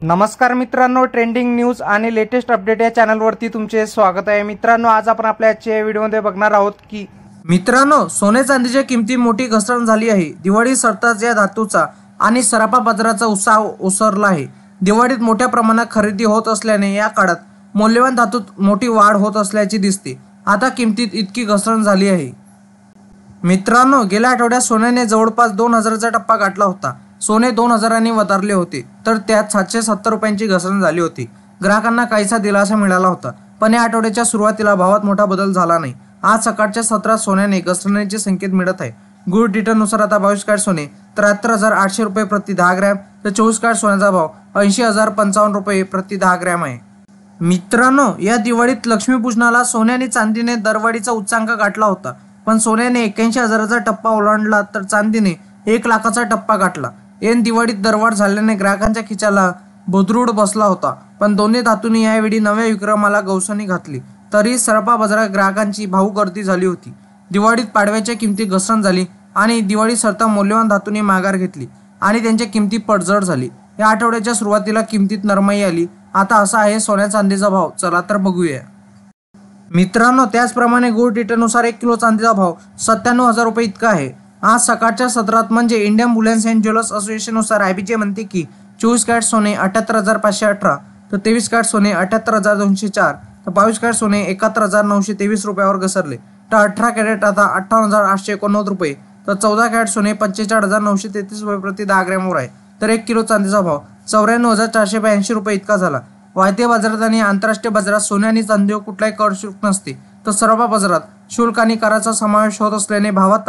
नमस्कार मित्रांनो, trending news आणि लेटेस्ट अपडेट या चॅनलवरती तुमचे स्वागत आहे। मित्रांनो, आज आपण आपल्या आजच्या व्हिडिओमध्ये बघणार आहोत की मित्रांनो, सोने चांदीच्या किमती मोठी घसरण झाली आहे। दिवाळी सरताच या धातूचा आणि सराफा बाजाराचा उत्साह ओसरला आहे। दिवाळीत मोठ्या प्रमाणात खरेदी होत असल्याने या काळात मौल्यवान धातूत मोठी वाढ होत असल्याची दिसते। आता किमतीत इतकी घसरण झाली आहे। मित्रांनो, गेल्या आठवड्यात सोन्याने जवळपास 2000चा टप्पा गाठला होता। सोने 2000 वधारले होते, तर त्यात 770 रुपयांची घसरण झाली होती। ग्राहकांना काहीसा दिलासा मिळाला होता, पण या आठवड्याच्या सुरुवातीला भावात मोठा बदल झाला नाही। आज सकाळच्या सत्रात सोन्याने घसरणीचे संकेत मिळत आहे। गोल्ड डिटेलनुसार आता 22 कॅरेट सोने 73,800 रुपये प्रति 10 ग्रॅम, तर 24 कॅरेट सोन्याचा भाव 80,055 रुपये प्रति 10 ग्रॅम आहे। मित्रांनो, या दिवाळीत लक्ष्मीपूजनाला सोने आणि चांदीने दरवाढीचा उच्चांक गाठला होता, पण सोन्याने 81,000चा टप्पा ओलांडला तर चांदीने 1 लाखाचा टप्पा गाठला। ऐन दिवाळीत दरवाढ झाल्याने ग्राहकांच्या खिचाला भुदरूड बसला होता, पण दोन्ही धातूंनी यावेळी नव्या विक्रमाला गवसणी घातली। तरी सराफा बाजारात ग्राहकांची भाऊ गर्दी झाली होती। दिवाळीत पाडव्याच्या किमती घसरण झाली आणि दिवाळी सरता मौल्यवान धातूंनी माघार घेतली आणि त्यांच्या किमती पडझड झाली। या आठवड्याच्या सुरुवातीला किमतीत नरमाई आली। आता असा आहे सोन्या चांदीचा भाव, चला तर बघूया। मित्रांनो, त्याचप्रमाणे गोल्ड डिटेलनुसार 1 किलो चांदीचा भाव 97,000 रुपये इतका आहे। आज सकाळच्या सत्रात म्हणजे इंडियन बुलियन अँड ज्वेलर्स असोसिएशननुसार आयबीजे म्हणते की 24 कॅरेट सोने 78,518, तर 23 कॅरेट सोने 78,204, तर 22 कॅरेट सोने 71,923 रुपयावर घसरले। तर 18 कॅरेट आता 58,889 रुपये, तर 14 कॅरेट सोने 45,933 रुपये प्रति 10 ग्रॅमवर आहे। तर 1 किलो चांदीचा भाव 94,482 रुपये इतका झाला। वाढत्या बाजारात आणि आंतरराष्ट्रीय बाजारात सोने आणि चांदीवर कुठलाही कर शुल्क नसते, तर सर्व बाजारात शुल्क आणि कराचा समावेश होत असल्याने भावात